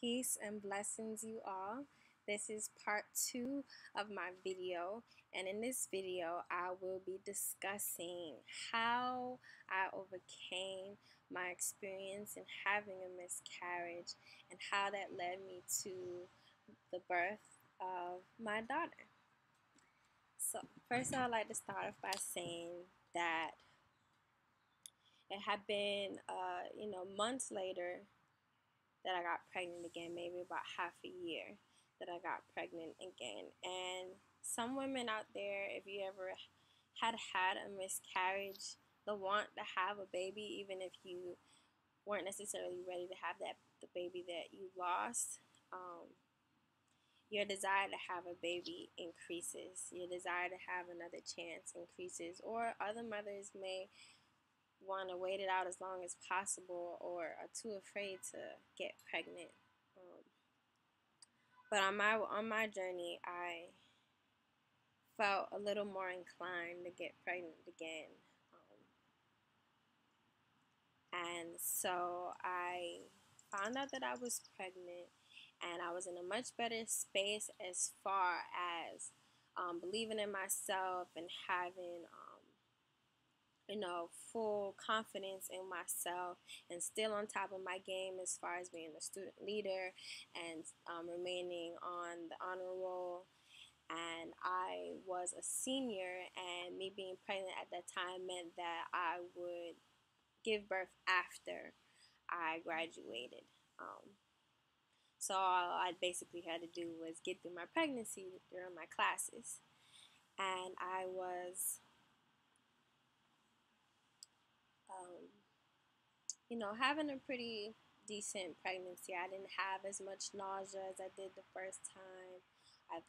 Peace and blessings, you all. This is part 2 of my video, and in this video, I will be discussing how I overcame my experience in having a miscarriage and how that led me to the birth of my daughter. So, first, I'd like to start off by saying that it had been, months later that I got pregnant again, maybe about half a year that I got pregnant again. And some women out there, if you ever had a miscarriage, they'll want to have a baby even if you weren't necessarily ready to have the baby that you lost. Your desire to have a baby increases. Your desire to have another chance increases. Or other mothers may want to wait it out as long as possible or are too afraid to get pregnant. But on my journey, I felt a little more inclined to get pregnant again. And so I found out that I was pregnant, and I was in a much better space as far as believing in myself and having full confidence in myself, and still on top of my game as far as being a student leader and remaining on the honor roll. And I was a senior, and me being pregnant at that time meant that I would give birth after I graduated. So all I basically had to do was get through my pregnancy during my classes. And I was having a pretty decent pregnancy. I didn't have as much nausea as I did the first time. I,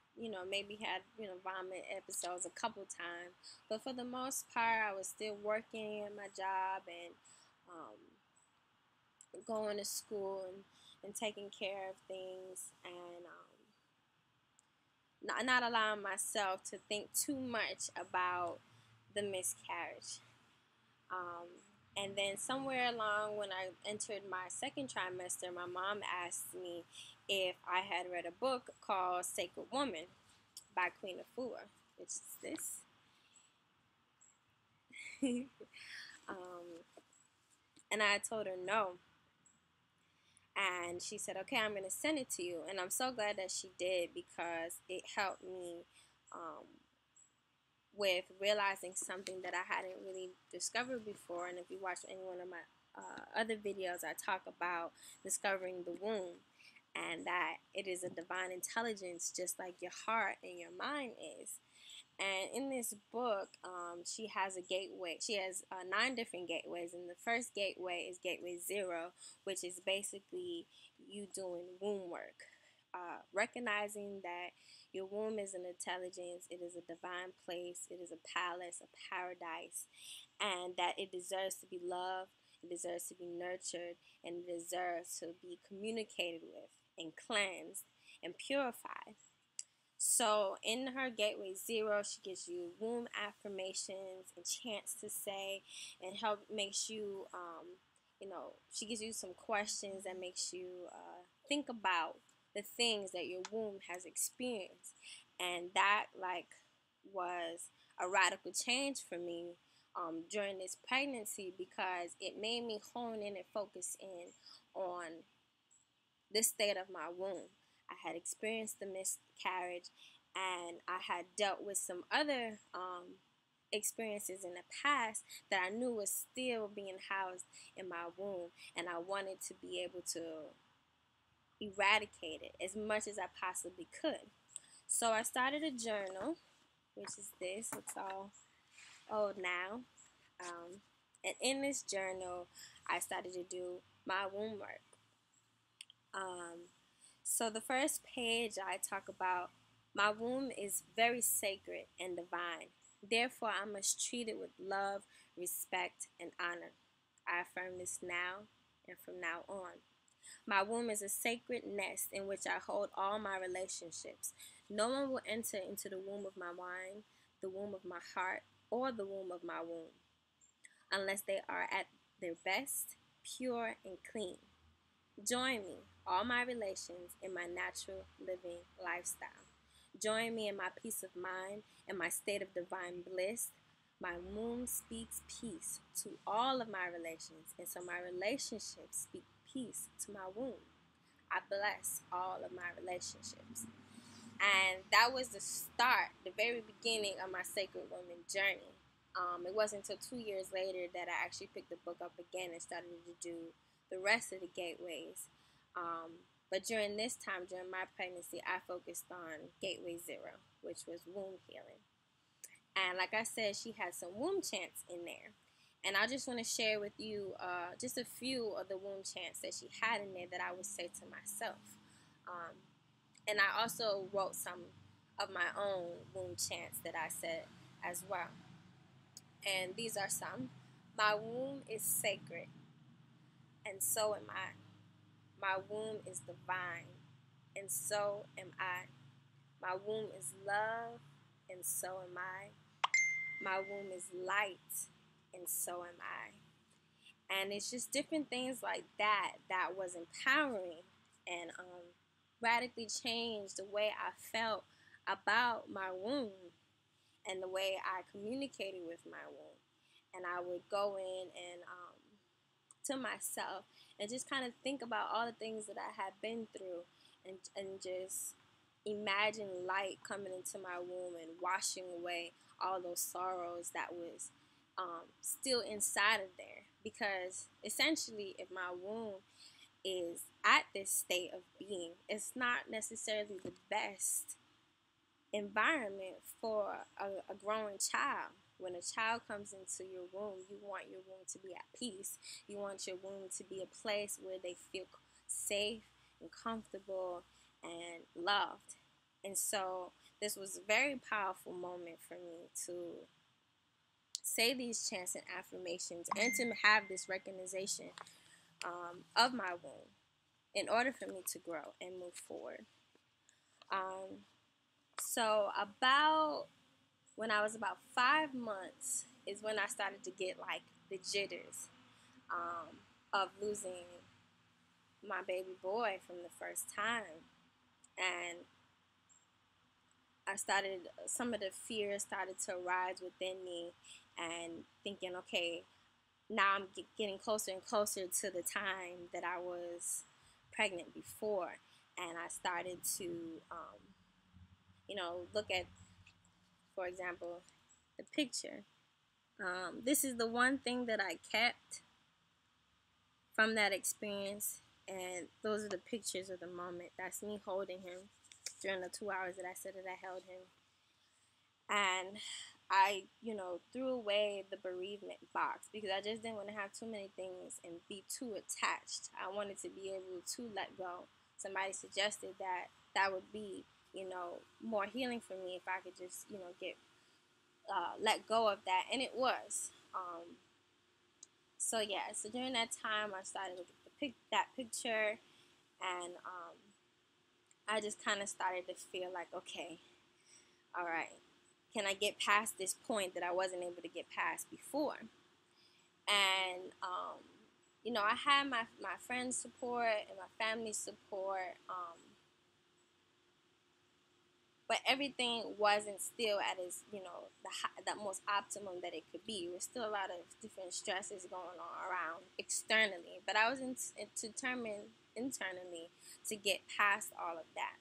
maybe had, vomit episodes a couple times. But for the most part, I was still working at my job and going to school and taking care of things, and not allowing myself to think too much about the miscarriage. And then somewhere along when I entered my second trimester, my mom asked me if I had read a book called Sacred Woman by Queen Afua, which is this. And I told her no. And she said, okay, I'm going to send it to you. And I'm so glad that she did, because it helped me with realizing something that I hadn't really discovered before. And if you watch any one of my other videos, I talk about discovering the womb, and that it is a divine intelligence just like your heart and your mind is. And in this book, she has a gateway. She has 9 different gateways, and the first gateway is Gateway 0, which is basically you doing womb work. Recognizing that your womb is an intelligence, it is a divine place, it is a palace, a paradise, and that it deserves to be loved, it deserves to be nurtured, and it deserves to be communicated with and cleansed and purified. So in her Gateway 0, she gives you womb affirmations and chants to say, and makes you, she gives you some questions that makes you think about the things that your womb has experienced. And that was a radical change for me during this pregnancy, because it made me hone in and focus in on the state of my womb. I had experienced the miscarriage, and I had dealt with some other experiences in the past that I knew was still being housed in my womb, and I wanted to be able to eradicate it as much as I possibly could. So I started a journal, which is this. It's all old now. And in this journal, I started to do my womb work. So the first page, I talk about my womb is very sacred and divine. Therefore, I must treat it with love, respect, and honor. I affirm this now and from now on. My womb is a sacred nest in which I hold all my relationships. No one will enter into the womb of my mind, the womb of my heart, or the womb of my womb, unless they are at their best, pure, and clean. Join me, all my relations, in my natural living lifestyle. Join me in my peace of mind and my state of divine bliss. My womb speaks peace to all of my relations, and so my relationships speak peace to my womb. I bless all of my relationships. And that was the start, the very beginning of my Sacred Women journey. It wasn't until 2 years later that I actually picked the book up again and started to do the rest of the gateways. But during this time, during my pregnancy, I focused on Gateway Zero, which was womb healing. And like I said, she had some womb chants in there. And I just want to share with you just a few of the womb chants that she had in there that I would say to myself. And I also wrote some of my own womb chants that I said as well. And these are some. My womb is sacred, and so am I. My womb is divine, and so am I. My womb is love, and so am I. My womb is light, and so am I. And it's just different things like that that was empowering and radically changed the way I felt about my womb and the way I communicated with my womb. And I would go in and to myself and just kind of think about all the things that I had been through, and just imagine light coming into my womb and washing away all those sorrows that was still inside of there. Because essentially, if my womb is at this state of being, it's not necessarily the best environment for a growing child. When a child comes into your womb, you want your womb to be at peace. You want your womb to be a place where they feel safe and comfortable and loved. And so this was a very powerful moment for me to say these chants and affirmations and to have this recognition of my womb in order for me to grow and move forward. So about when I was about 5 months is when I started to get like the jitters of losing my baby boy from the first time. And some of the fear started to rise within me, and thinking, okay, now I'm getting closer and closer to the time that I was pregnant before. And I started to, look at, for example, the picture. This is the one thing that I kept from that experience, and those are the pictures of the moment. That's me holding him during the 2 hours that I said that I held him. And I, threw away the bereavement box because I just didn't want to have too many things and be too attached. I wanted to be able to let go. Somebody suggested that that would be, more healing for me if I could just, get let go of that, and it was. So during that time, I started looking at that picture, and I just kind of started to feel like, okay, all right, can I get past this point that I wasn't able to get past before? And I had my friends' support and my family's support. But everything wasn't still at its, the most optimum that it could be. There was still a lot of different stresses going on around externally. But I was determined internally to get past all of that.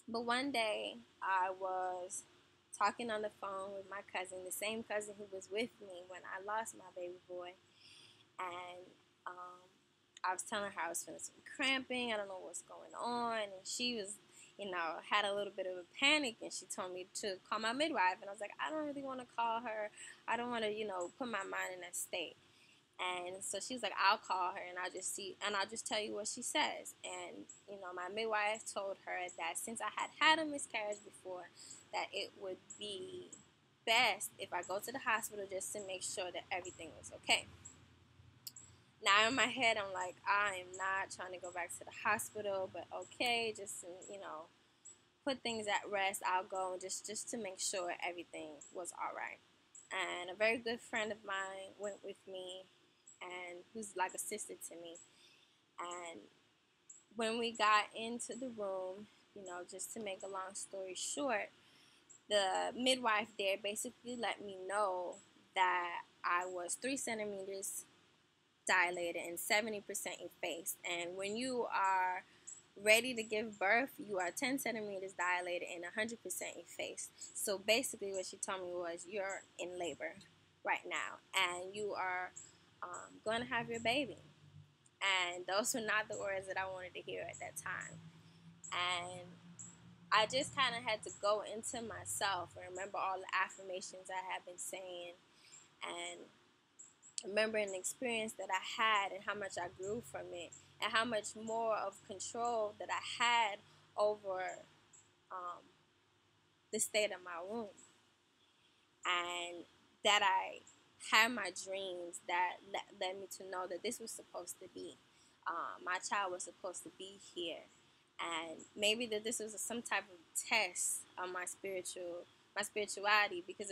But one day I was talking on the phone with my cousin, the same cousin who was with me when I lost my baby boy. And I was telling her I was feeling some cramping. I don't know what's going on. And she was, had a little bit of a panic, and she told me to call my midwife. And I was like, I don't really want to call her. I don't want to, put my mind in that state. And so she was like, I'll call her, and I'll just tell you what she says. And, my midwife told her that since I had a miscarriage before, that it would be best if I go to the hospital just to make sure that everything was okay. Now in my head, I'm like, I am not trying to go back to the hospital, but okay, just to, put things at rest, I'll go just to make sure everything was all right. And a very good friend of mine went with me, and who's like a sister to me. And when we got into the room, just to make a long story short, the midwife there basically let me know that I was 3 centimeters dilated and 70% effaced. And when you are ready to give birth, you are 10 centimeters dilated and 100% effaced. So basically what she told me was, you're in labor right now and you are going to have your baby. And those were not the words that I wanted to hear at that time. And I just kind of had to go into myself and remember all the affirmations I had been saying, and remember an experience that I had and how much I grew from it, and how much more of control that I had over the state of my womb, and that I had my dreams that led me to know that this was supposed to be. My child was supposed to be here, and maybe that this was some type of test of my spirituality, because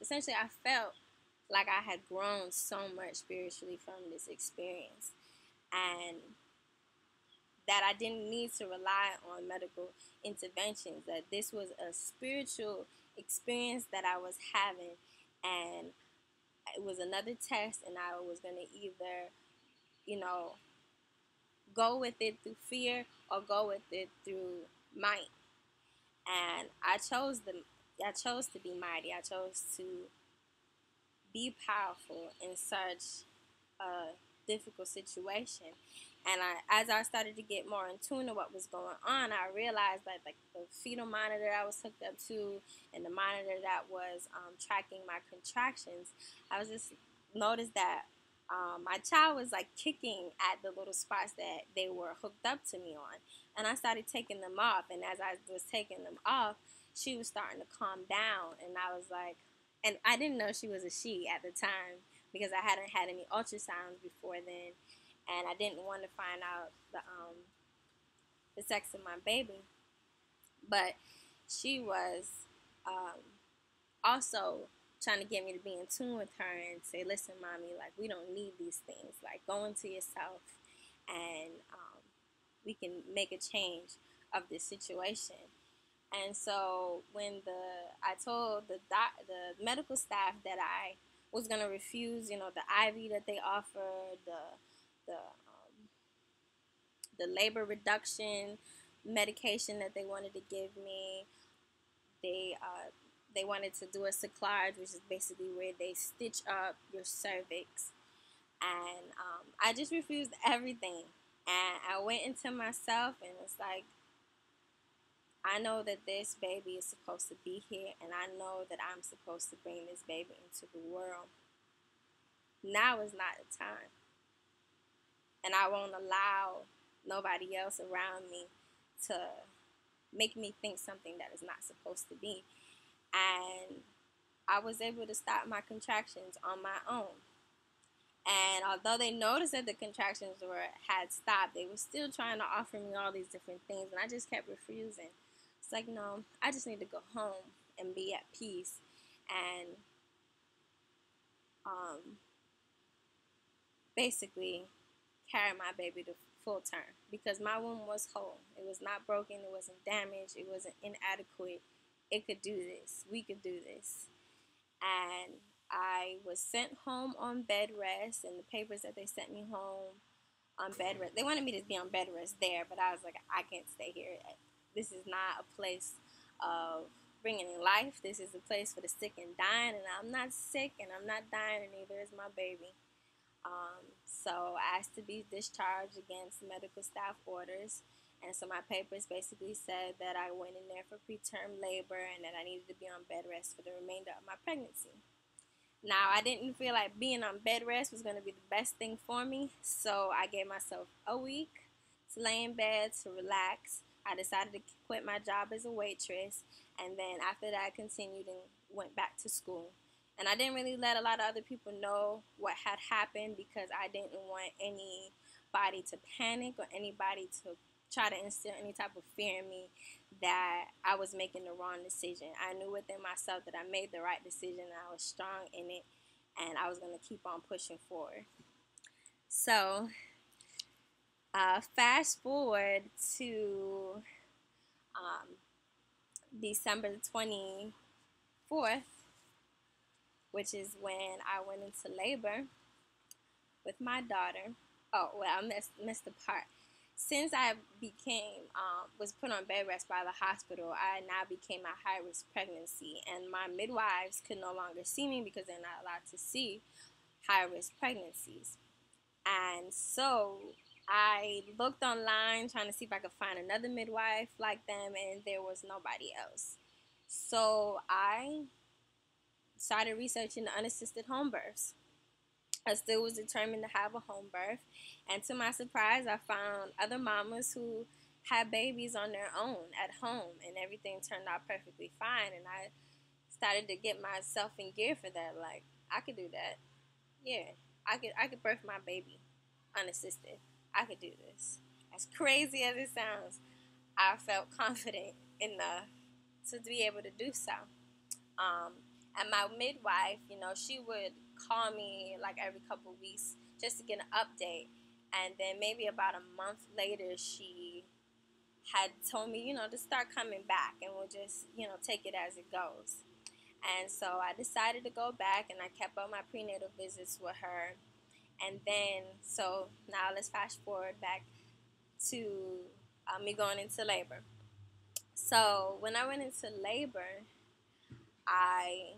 essentially I felt like I had grown so much spiritually from this experience, and that I didn't need to rely on medical interventions, that this was a spiritual experience that I was having, and it was another test, and I was going to either, go with it through fear or go with it through might. And I chose to be mighty. I chose to be powerful in such a difficult situation. And as I started to get more in tune to what was going on, I realized that like the fetal monitor I was hooked up to and the monitor that was tracking my contractions, I was just noticed that my child was like kicking at the little spots that they were hooked up to me on. And I started taking them off. And as I was taking them off, she was starting to calm down. And I was like, and I didn't know she was a she at the time, because I hadn't had any ultrasounds before then, and I didn't want to find out the sex of my baby. But she was also trying to get me to be in tune with her and say, listen, mommy, like, we don't need these things. Like, go into yourself, and we can make a change of this situation. And so when I told the medical staff that I was going to refuse, the IV that they offered, the labor reduction medication that they wanted to give me, they wanted to do a Miscarriage, which is basically where they stitch up your cervix, and I just refused everything, and I went into myself, and it's like, I know that this baby is supposed to be here, and I know that I'm supposed to bring this baby into the world. Now is not the time. And I won't allow nobody else around me to make me think something that is not supposed to be. And I was able to stop my contractions on my own. And although they noticed that the contractions had stopped, they were still trying to offer me all these different things, and I just kept refusing. It's like, no, I just need to go home and be at peace, and basically carry my baby to full term, because my womb was whole. It was not broken. It wasn't damaged. It wasn't inadequate. It could do this. We could do this. And I was sent home on bed rest, and the papers that they sent me home on bed rest, they wanted me to be on bed rest there, but I was like, I can't stay here. This is not a place of bringing in life. This is a place for the sick and dying, and I'm not sick, and I'm not dying, and neither is my baby. So I asked to be discharged against medical staff orders, and so my papers basically said that I went in there for preterm labor and that I needed to be on bed rest for the remainder of my pregnancy. Now, I didn't feel like being on bed rest was going to be the best thing for me, so I gave myself a week to lay in bed, to relax. I decided to quit my job as a waitress, and then after that, I continued and went back to school. And I didn't really let a lot of other people know what had happened, because I didn't want anybody to panic or anybody to try to instill any type of fear in me that I was making the wrong decision. I knew within myself that I made the right decision, and I was strong in it, and I was going to keep on pushing forward. So, fast forward to um, December the 24th, which is when I went into labor with my daughter. Oh, well, I missed the part. Since I was put on bed rest by the hospital, I now became a high risk pregnancy, and my midwives could no longer see me because they're not allowed to see high risk pregnancies. And so I looked online trying to see if I could find another midwife like them, and there was nobody else. So I started researching the unassisted home births. I still was determined to have a home birth, and to my surprise, I found other mamas who had babies on their own at home, and everything turned out perfectly fine. And I started to get myself in gear for that. Like, I could do that. Yeah, I could birth my baby unassisted. I could do this. As crazy as it sounds, I felt confident enough to be able to do so. Um, and my midwife, she would call me like every couple of weeks just to get an update. And then maybe about a month later, she had told me, to start coming back, and we'll just, take it as it goes. And so I decided to go back, and I kept up my prenatal visits with her. And then, so now let's fast forward back to me going into labor. So when I went into labor, I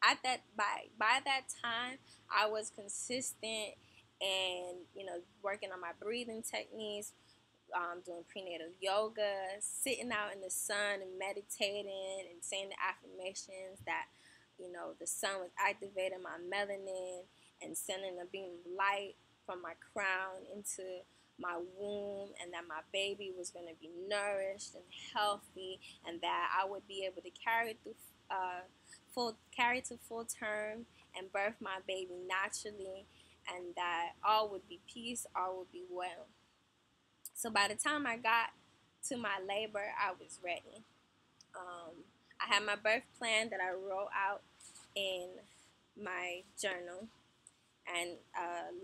at that by that time I was consistent and working on my breathing techniques, doing prenatal yoga, sitting out in the sun and meditating and saying the affirmations that the sun was activating my melanin and sending a beam of light from my crown into my womb, and that my baby was going to be nourished and healthy, and that I would be able to carry to full term and birth my baby naturally, and that all would be peace, all would be well. So by the time I got to my labor, I was ready. I had my birth plan that I wrote out in my journal, and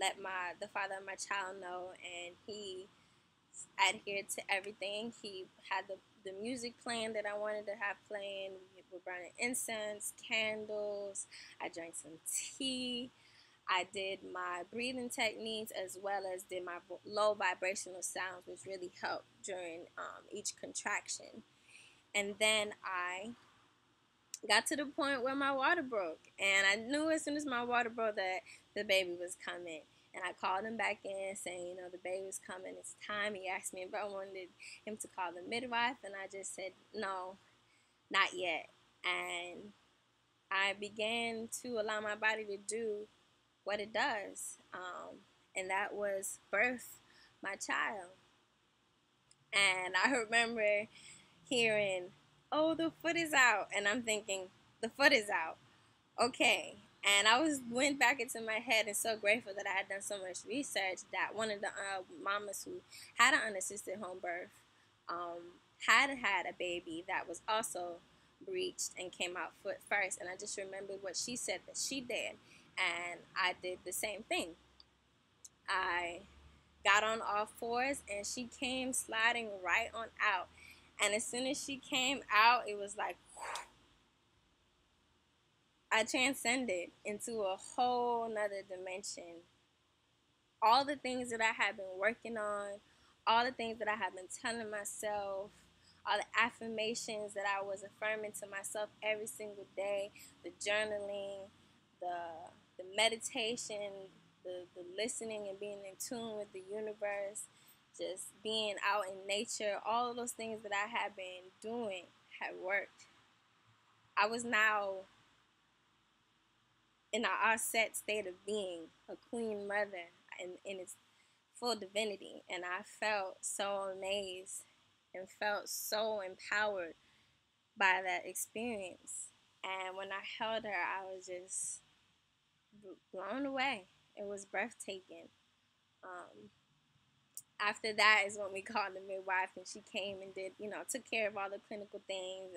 let the father of my child know, and he adhered to everything. He had the music playing that I wanted to have playing. We were burning incense, candles. I drank some tea. I did my breathing techniques as well as did my low vibrational sounds, which really helped during each contraction. And then I got to the point where my water broke, and I knew as soon as my water broke that the baby was coming. And I called him back in saying, the baby was coming, it's time. He asked me if I wanted him to call the midwife, and I just said, no, not yet. And I began to allow my body to do what it does, and that was birth my child. And I remember hearing, oh, the foot is out, and I'm thinking, the foot is out, okay. And I went back into my head, and so grateful that I had done so much research, that one of the mamas who had an unassisted home birth had a baby that was also breached and came out foot first. And I just remembered what she said that she did, and I did the same thing. I got on all fours, and she came sliding right on out. And as soon as she came out, it was like, whew, I transcended into a whole nother dimension. All the things that I had been working on, all the things that I had been telling myself, all the affirmations that I was affirming to myself every single day, the journaling, the meditation, the listening and being in tune with the universe, just being out in nature, all of those things that I had been doing had worked. I was now in an all-set state of being, a queen mother in its full divinity. And I felt so amazed and felt so empowered by that experience. And when I held her, I was just blown away. It was breathtaking. after that is when we called the midwife, and she came and did, took care of all the clinical things,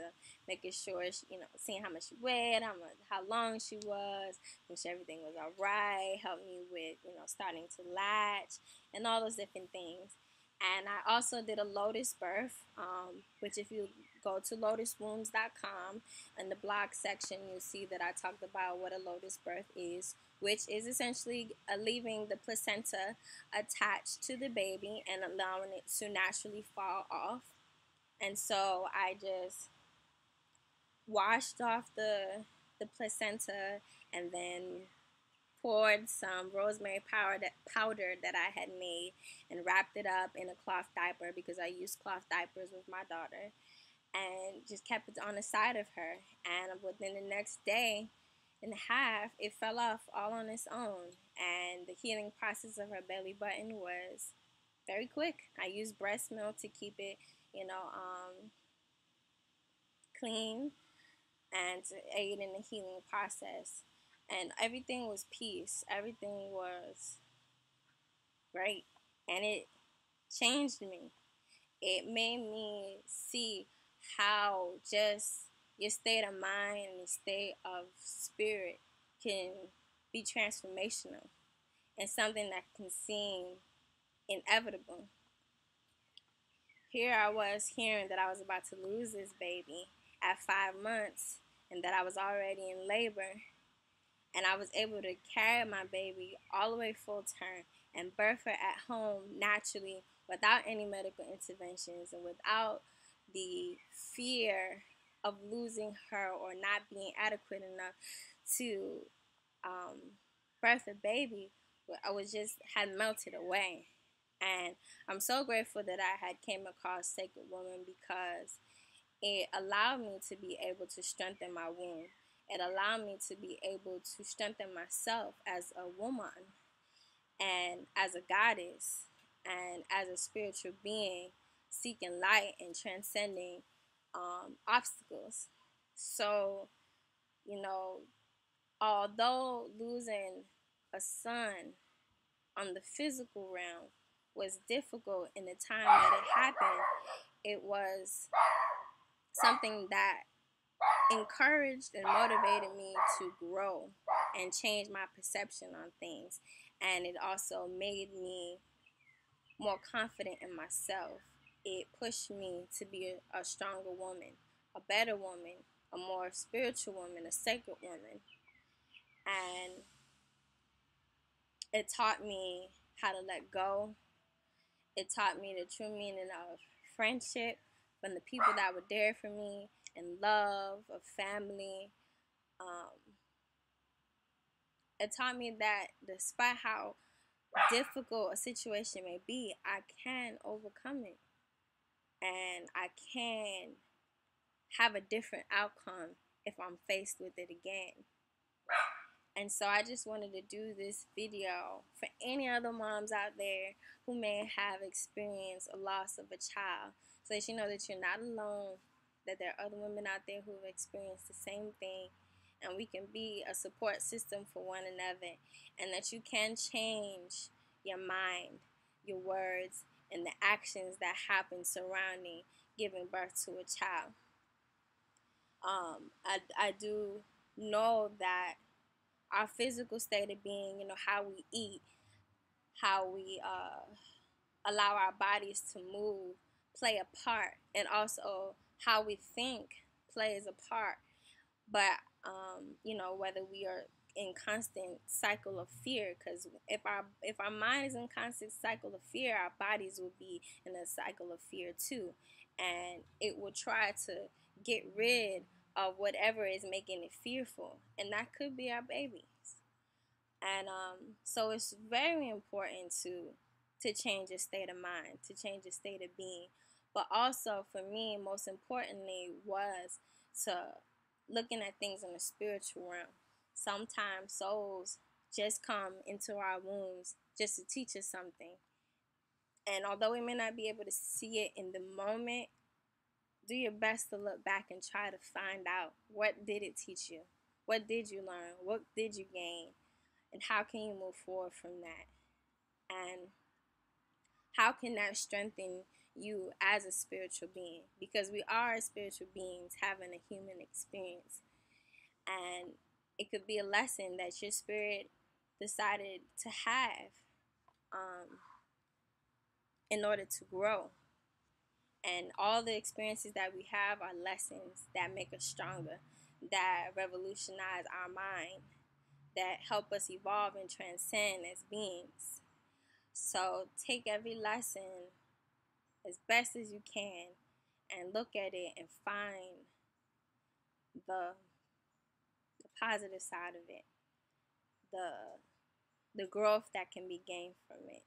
making sure she, seeing how much she weighed, how long she was, make sure everything was all right, helped me with, starting to latch, and all those different things. And I also did a lotus birth, which if you go to lotuswombs.com, in the blog section, you'll see that I talked about what a lotus birth is, which is essentially leaving the placenta attached to the baby and allowing it to naturally fall off. And so I just washed off the placenta and then poured some rosemary powder that I had made and wrapped it up in a cloth diaper, because I used cloth diapers with my daughter, and just kept it on the side of her. And within the next day and a half, it fell off all on its own, and the healing process of her belly button was very quick. I used breast milk to keep it, clean, and to aid in the healing process. And everything was peace. Everything was great. And it changed me. It made me see how just your state of mind and your state of spirit can be transformational, and something that can seem inevitable. Here I was hearing that I was about to lose this baby at 5 months, and that I was already in labor, and I was able to carry my baby all the way full term and birth her at home naturally, without any medical interventions and without the fear of losing her or not being adequate enough to birth a baby. I was just had melted away. And I'm so grateful that I had came across Sacred Woman, because it allowed me to be able to strengthen my womb. It allowed me to be able to strengthen myself as a woman and as a goddess and as a spiritual being, seeking light and transcending obstacles. So, although losing a son on the physical realm was difficult in the time that it happened, it was something that encouraged and motivated me to grow and change my perception on things. And it also made me more confident in myself. It pushed me to be a stronger woman, a better woman, a more spiritual woman, a sacred woman. And it taught me how to let go. It taught me the true meaning of friendship from the people that were there for me, and love, of family. It taught me that despite how difficult a situation may be, I can overcome it. And I can have a different outcome if I'm faced with it again. And so I just wanted to do this video for any other moms out there who may have experienced a loss of a child, so that you know that you're not alone, that there are other women out there who have experienced the same thing, and we can be a support system for one another, and that you can change your mind, your words, and the actions that happen surrounding giving birth to a child. I do know that our physical state of being, how we eat, how we allow our bodies to move, play a part, and also how we think plays a part. But whether we are in constant cycle of fear, because if our mind is in constant cycle of fear, our bodies will be in a cycle of fear too, and it will try to get rid of whatever is making it fearful, and that could be our babies. And so it's very important to change your state of mind, to change your state of being. But also for me, most importantly, was to looking at things in the spiritual realm. Sometimes souls just come into our wombs just to teach us something. And although we may not be able to see it in the moment, do your best to look back and try to find out, what did it teach you? What did you learn? What did you gain? And how can you move forward from that? And how can that strengthen you as a spiritual being? Because we are spiritual beings having a human experience. And it could be a lesson that your spirit decided to have in order to grow. And all the experiences that we have are lessons that make us stronger, that revolutionize our mind, that help us evolve and transcend as beings. So take every lesson as best as you can and look at it and find the positive side of it, the growth that can be gained from it.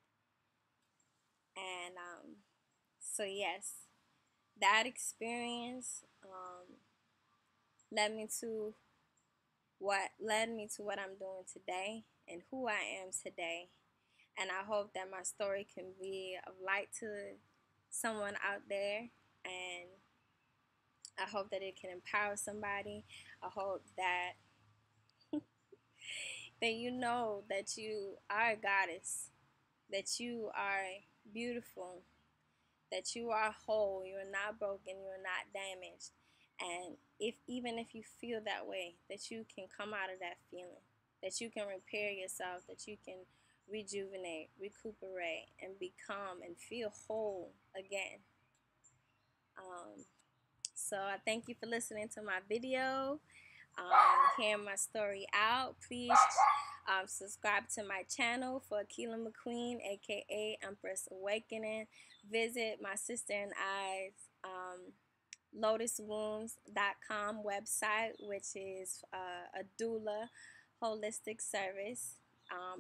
And so yes, that experience led me to what I'm doing today and who I am today. And I hope that my story can be of light to someone out there, and I hope that it can empower somebody. I hope that you know that you are a goddess, that you are beautiful, that you are whole, you are not broken, you are not damaged. And even if you feel that way, that you can come out of that feeling, that you can repair yourself, that you can rejuvenate, recuperate, and become and feel whole again. So I thank you for listening to my video, hearing my story out. Please subscribe to my channel for Keela McQueen, aka Empress Awakening. Visit my sister and I's lotuswombs.com website, which is a doula holistic service,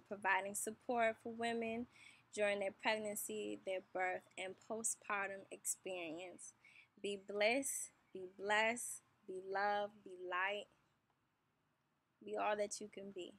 providing support for women during their pregnancy, their birth, and postpartum experience. Be blessed, be blessed, be loved, be light, be all that you can be.